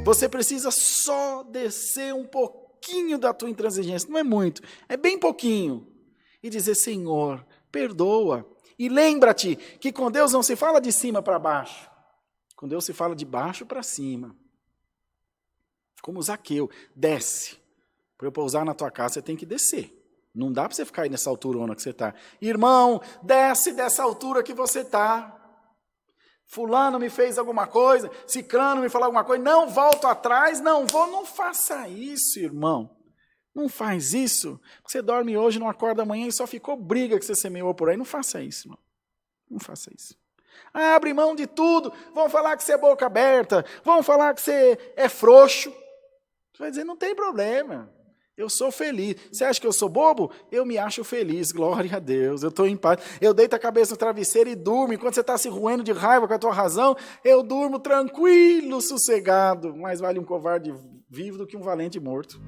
Você precisa só descer um pouquinho da tua intransigência, não é muito, é bem pouquinho. E dizer, Senhor, perdoa. E lembra-te que com Deus não se fala de cima para baixo. Com Deus se fala de baixo para cima. Como Zaqueu, desce. Para eu pousar na tua casa, você tem que descer. Não dá para você ficar aí nessa alturona que você está. Irmão, desce dessa altura que você está. Fulano me fez alguma coisa, ciclano me falou alguma coisa, não volto atrás, não vou. Não faça isso, irmão. Não faz isso. Você dorme hoje, não acorda amanhã e só ficou briga que você semeou por aí. Não faça isso, irmão. Não faça isso. Abre mão de tudo. Vão falar que você é boca aberta. Vão falar que você é frouxo. Você vai dizer, não tem problema. Eu sou feliz. Você acha que eu sou bobo? Eu me acho feliz. Glória a Deus. Eu estou em paz. Eu deito a cabeça no travesseiro e durmo. Enquanto você está se roendo de raiva com a tua razão, eu durmo tranquilo, sossegado. Mais vale um covarde vivo do que um valente morto.